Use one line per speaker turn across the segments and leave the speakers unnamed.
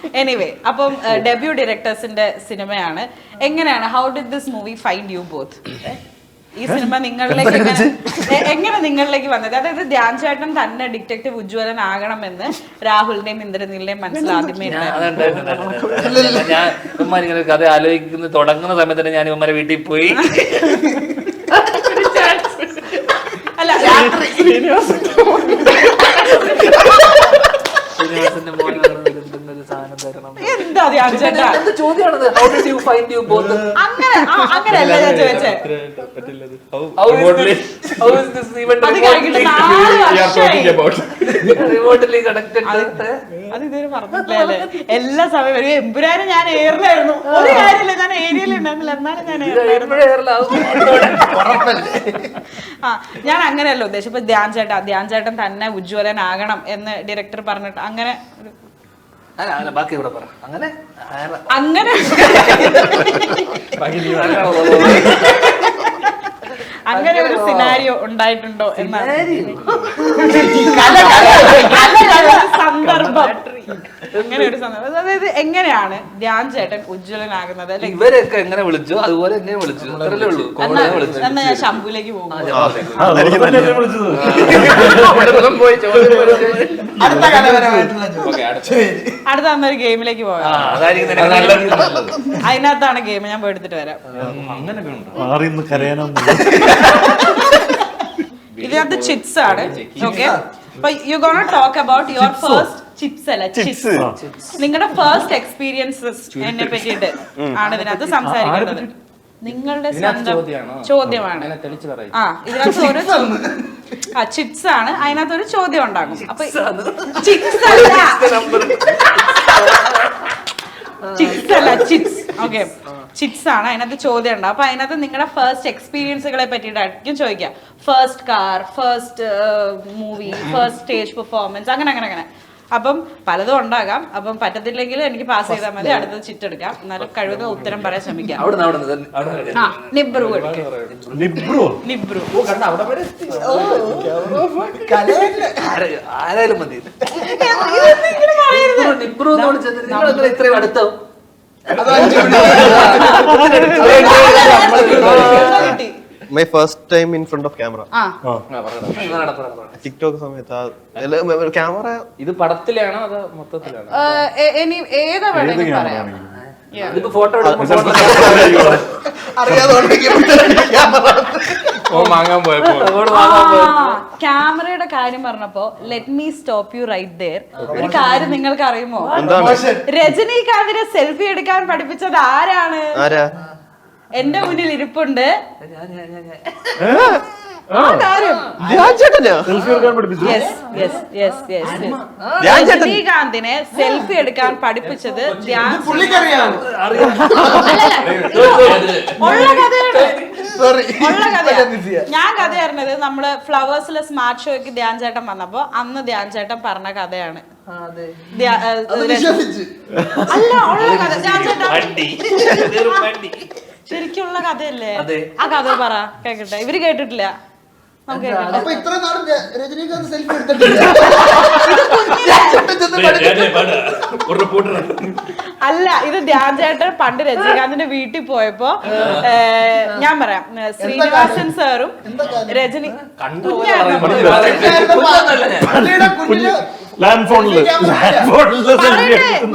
Anyway അപ്പം debut ഡയറക്ടേഴ്സിന്റെ സിനിമയാണ്. എങ്ങനെയാണ്, how did this movie find you both? ഈ സിനിമ നിങ്ങളിലേക്ക് എങ്ങനെ നിങ്ങളിലേക്ക് വന്നത്? അതായത് ധ്യാൻ ചേട്ടൻ തന്നെ ഡിറ്റക്റ്റീവ് ഉജ്ജ്വലൻ ആകണമെന്ന് രാഹുലിന്റെയും ഇന്ദ്രനിലിന്റെയും മനസ്സിലാദ്യമേ
ഞാൻ ഇവന്മാരിങ്ങനെ കഥ ആലോചിക്കുന്ന തുടങ്ങുന്ന സമയത്ത് തന്നെ ഞാൻ ഇവന്മാരെ വീട്ടിൽ പോയി.
അല്ല
ശ്രീനിവാസന്റെ മോനാണ് ഒരു സാധനം തരണം.
എന്താ ധ്യാൻ ചേട്ടാ
എന്ത് ചോദ്യമാണത്? How did you find you both?
അങ്ങനെയല്ല ഞാൻ ചോദിച്ചേ.
How is this even
അത് കഴിഞ്ഞിട്ട് 4 വർഷമായി.
remotely connected?
അത് ഇതുവരെ പറഞ്ഞിട്ടില്ലേ? എല്ലാ സമയം ഒരു എമ്പുരാനും ഞാൻ ഏറിലായിരുന്നു. ഒരു കാര്യമില്ല, ഞാൻ ഏരിയയിൽ ഉണ്ടായിരുന്നില്ല, എന്നാലും ഞാൻ ഞാൻ അങ്ങനെയല്ല ഉദ്ദേശം. ഇപ്പൊ ധ്യാൻ ചേട്ടൻ തന്നെ ഉജ്ജ്വലനാകണം എന്ന് ഡയറക്ടർ പറഞ്ഞിട്ട് അങ്ങനെ
ബാക്കി ഇവിടെ പറ. അങ്ങനെ
അങ്ങനെ ഒരു സിനാരിയോ ഉണ്ടായിട്ടുണ്ടോ എന്നാണ് സന്ദർഭം. അങ്ങനെ ഒരു സന്ദർഭം. അതായത് എങ്ങനെയാണ് ധ്യാൻ ചേട്ടൻ ഉജ്ജ്വലനാകുന്നത്?
ഇവരൊക്കെ എങ്ങനെ വിളിച്ചു അതുപോലെ എന്നെ വിളിച്ചു, അത്രല്ലേ ഉള്ളൂ.
എന്നാ ഞാൻ ശംഭുലേക്ക് പോകും. അടുത്ത അന്നൊരു ഗെയിമിലേക്ക് പോകാം. അതിനകത്താണ് ഗെയിം, ഞാൻ പോയി എടുത്തിട്ട് വരാം. ഇതിനകത്ത് ചിപ്സ് ആണ്. ഓക്കെ, അപ്പൊ U gonna talk about your first chips അല്ല ചിപ്സ്, നിങ്ങളുടെ ഫസ്റ്റ് എക്സ്പീരിയൻസസ് എന്നെ പറ്റിയിട്ട് ആണ് ഇതിനകത്ത് സംസാരിക്കുന്നത്. നിങ്ങളുടെ സ്വന്തം ചോദ്യമാണ്. ഇതിനകത്ത് ഒരു ചിപ്സ് ആണ്, അതിനകത്ത് ഒരു ചോദ്യം ഉണ്ടാകും. അപ്പൊ ചിപ്സ് അല്ല ചിപ്സ്. ഓക്കെ, ചിപ്സ് ആണ്, അതിനകത്ത് ചോദ്യം ഉണ്ടാവും. അപ്പൊ അതിനകത്ത് നിങ്ങളുടെ ഫസ്റ്റ് എക്സ്പീരിയൻസുകളെ പറ്റിയിട്ടായിരിക്കും ചോദിക്കുക. First car, first movie, first stage performance, അങ്ങനെ. അപ്പം പലതും ഉണ്ടാകാം. അപ്പം പറ്റത്തില്ലെങ്കിൽ എനിക്ക് പാസ് ചെയ്താൽ മതി, അടുത്തത് ചിറ്റെടുക്കാം. എന്നാലും കഴിവതും ഉത്തരം പറയാൻ ശ്രമിക്കാം. നിബ്രു
ആരായാലും മതി. ഇത്രയും അടുത്തോ?
My first time in front of camera. TikTok സമയത്ത് ക്യാമറ.
ഇത് പടത്തിലാണോ അതോ മൊത്തത്തിലാണോ?
ഏതാ വേണമെങ്കിൽ പറയാം.
ഇതിപ്പോ ഫോട്ടോ
ക്യാമറയുടെ കാര്യം പറഞ്ഞപ്പോ let me stop you right there. ഒരു കാര്യം നിങ്ങൾക്ക് അറിയുമോ? രജനീകാന്തിനെ സെൽഫി എടുക്കാൻ പഠിപ്പിച്ചത് ആരാണ്? എന്റെ മുന്നിൽ ഇരിപ്പുണ്ട്. രജനീകാന്തിനെ സെൽഫി എടുക്കാൻ പഠിപ്പിച്ചത് ഞാൻ കഥ അറിഞ്ഞത് നമ്മള് ഫ്ലവേഴ്സിലെ സ്മാർട്ട് ഷോയ്ക്ക് ധ്യാൻ ചേട്ടൻ വന്നപ്പോ അന്ന് ധ്യാൻ ചേട്ടൻ പറഞ്ഞ കഥയാണ്. അല്ല, ഉള്ള കഥ ധ്യാൻ ചേട്ടൻ ശരിക്കുള്ള കഥയല്ലേ? ആ കഥ പറ, കേക്കട്ടെ. ഇവര് കേട്ടിട്ടില്ല. അല്ല, ഇത് ധ്യാൻ ചേട്ടൻ പണ്ട് രജനീകാന്തിന്റെ വീട്ടിൽ പോയപ്പോ ഞാൻ പറയാം, ശ്രീനിവാസൻ സാറും രജനി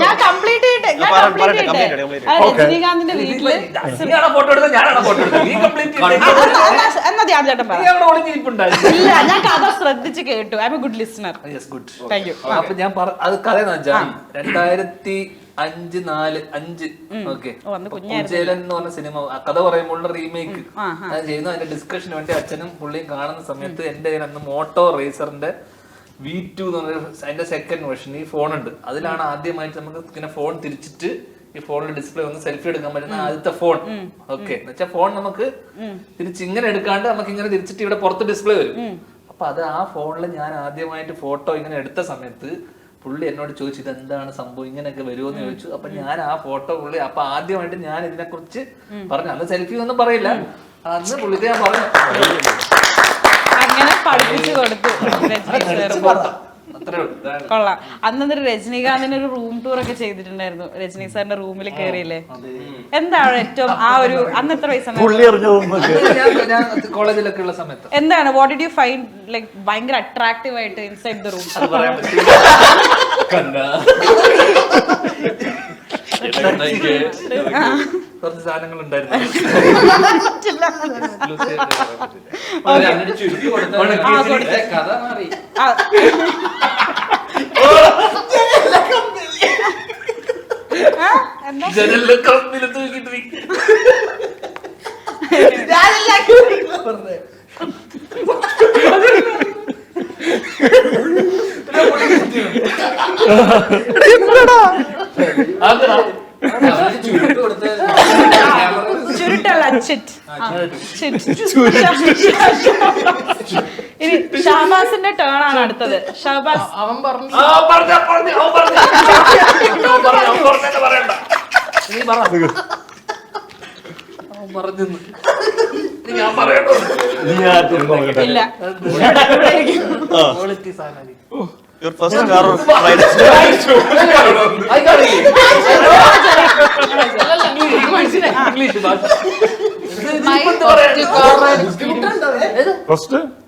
ഞാൻ കംപ്ലീറ്റ് ചെയ്യട്ടെ. രജനീകാന്തിന്റെ വീട്ടില് എന്നാ ധ്യാൻ ചേട്ടൻ പറയാം. ഇല്ല, ഞാൻ കഥ ശ്രദ്ധിച്ച് കേട്ടു. I M A good listener. Thank you.
അപ്പൊ ഞാൻ അത് കഥ 2005 ഓക്കെ, ഉജ്ജലൻ എന്ന് പറഞ്ഞ സിനിമ കഥ പറയുമ്പോൾ റീമേക്ക് ചെയ്യുന്നു. അതിന്റെ ഡിസ്കഷന് വേണ്ടി അച്ഛനും പുള്ളിയും കാണുന്ന സമയത്ത് എന്റെ അന്ന് മോട്ടോ റേസറിന്റെ V2 എന്ന് പറഞ്ഞ അതിന്റെ സെക്കൻഡ് വേർഷൻ ഈ ഫോൺ ഉണ്ട്. അതിലാണ് ആദ്യമായിട്ട് നമുക്ക് ഇങ്ങനെ ഫോൺ തിരിച്ചിട്ട് ഈ ഫോണിന്റെ ഡിസ്പ്ലേ ഒന്ന് സെൽഫി എടുക്കാൻ പറ്റുന്ന ആദ്യത്തെ ഫോൺ. ഓക്കെ, എന്ന് വെച്ചാൽ ഫോൺ നമുക്ക് തിരിച്ച് ഇങ്ങനെ എടുക്കാണ്ട് നമുക്ക് ഇങ്ങനെ തിരിച്ചിട്ട് ഇവിടെ പുറത്ത് ഡിസ്പ്ലേ വരും. അപ്പൊ അത് ആ ഫോണിൽ ഞാൻ ആദ്യമായിട്ട് ഫോട്ടോ ഇങ്ങനെ എടുത്ത സമയത്ത് പുള്ളി എന്നോട് ചോദിച്ചു ഇത് എന്താണ് സംഭവം, ഇങ്ങനെയൊക്കെ വരുമോന്ന് ചോദിച്ചു. അപ്പൊ ഞാൻ ആ ഫോട്ടോ പുള്ളി അപ്പൊ ആദ്യമായിട്ട് ഞാൻ ഇതിനെ കുറിച്ച് പറഞ്ഞു. അന്ന് സെൽഫി ഒന്നും പറയില്ല, അന്ന് പുള്ളിക്ക് ഞാൻ പറഞ്ഞു.
അങ്ങനെ പഠിപ്പിച്ചു കൊടുത്തു. കൊള്ളാം. അന്നൊരു രജനീകാന്തിന് ഒരു റൂം ടൂർ ഒക്കെ ചെയ്തിട്ടുണ്ടായിരുന്നു. രജനി സാറിന്റെ റൂമിൽ കയറിയില്ലേ? എന്താണ് ഏറ്റവും ആ ഒരു അന്ന് എത്ര
ഞാൻ കോളേജിലൊക്കെ ഉള്ള സമയത്ത്
എന്താണ് what did you find like ഭയങ്കര അട്രാക്റ്റീവ് ആയിട്ട് ഇൻസൈഡ് ദ റൂം?
കുറച്ച് സാധനങ്ങൾ ഉണ്ടായിരുന്നു. കഥ മാറി. ജനലിലെ കമ്പിൽ തൂക്കിട്ട്
ചുരുട്ടല്ല ഇനി ഷഹബാസിന്റെ ടേൺ ആണ് അടുത്തത്. ഷഹബാസ്
അവൻ പറഞ്ഞു
ഇല്ല.
Your first car ride
English ഭാഷ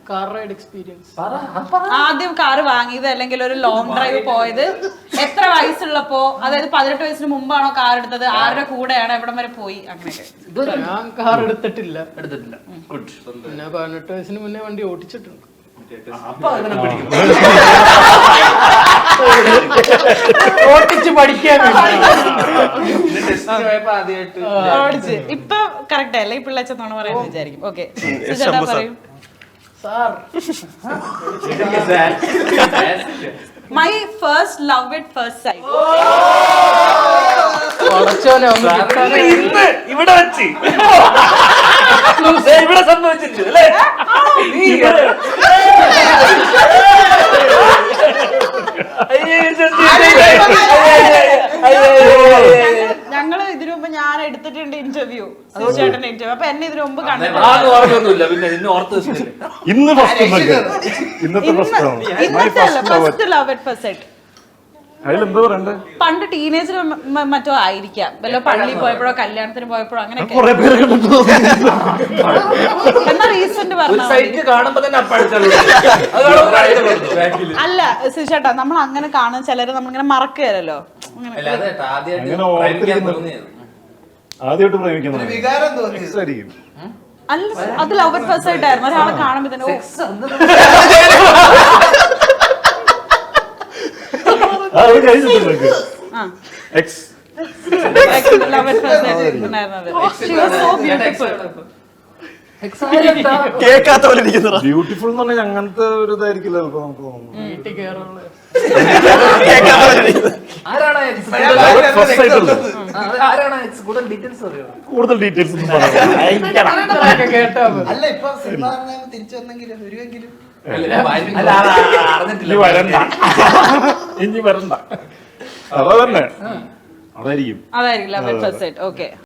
കാർ റൈഡ് എക്സ്പീരിയൻസ്.
ആദ്യം കാറ് വാങ്ങിയത് അല്ലെങ്കിൽ ഒരു ലോങ് ഡ്രൈവ് പോയത് എത്ര വയസ്സുള്ളപ്പോ, അതായത് 18 വയസ്സിന് മുമ്പാണോ കാർ എടുത്തത്, ആരുടെ കൂടെയാണ്, എവിടം വരെ പോയി, അങ്ങനെയൊക്കെ?
ഞാൻ കാർ എടുത്തിട്ടില്ല.
ഗുഡ്.
പിന്നെ 18 വയസ്സിന് മുന്നേ വണ്ടി ഓടിച്ചിട്ടുണ്ട്. ഓടിച്ച് പഠിക്കാൻ
ഓടിച്ച് ഇപ്പൊ കറക്റ്റ് അല്ലേ? ഈ പിള്ളേച്ചെന്നാണ് പറയാന്ന് വിചാരിക്കും. ഓക്കെ, ചേട്ടാ പറയും.
Sir
my first love at first sight.
ഇന്ന് ഇവിടെ വെച്ച് ഇവിടെ സംഭവിച്ചിട്ടുണ്ട് അല്ലേ?
ഞങ്ങള് ഇതിനു മുമ്പ് ഞാൻ എടുത്തിട്ടുണ്ട് ഇന്റർവ്യൂ, ചേട്ടന്റെ ഇന്റർവ്യൂ. അപ്പൊ എന്നെ ഇതിനു മുമ്പ് കണ്ടിട്ടുണ്ട്. First love at first sight പണ്ട് ടീനേജർ മറ്റോ ആയിരിക്കാം, വല്ല പള്ളിയിൽ പോയപ്പോഴോ കല്യാണത്തിന് പോയപ്പോഴോ അങ്ങനെയൊക്കെ. എന്നാ റീസെന്റ് പറഞ്ഞ അല്ല ചേട്ടാ, നമ്മൾ അങ്ങനെ കാണുന്ന ചിലര് നമ്മളിങ്ങനെ മറക്കുകയല്ലോ.
ആദ്യമായിട്ട് പ്രേമിക്കുന്നത്
അല്ല, അത് ലവ് അറ്റ് ഫസ്റ്റ് സൈറ്റ് ആയിരുന്നു. ഒരാളെ കാണുമ്പോ തന്നെ
ബ്യൂട്ടിഫുൾ എന്ന് പറഞ്ഞാൽ അങ്ങനത്തെ ഒരു ഇതായിരിക്കില്ല നമുക്ക് തോന്നുന്നു.
വീട്ടിൽ കയറുള്ള
കൂടുതൽ ഡീറ്റെയിൽസ് ഒന്നും
കേട്ടാ
ഇനി വരണ്ട, ഇനി വരണ്ട. അതാ തന്നെ അതായിരിക്കും
love at first sight. Okay.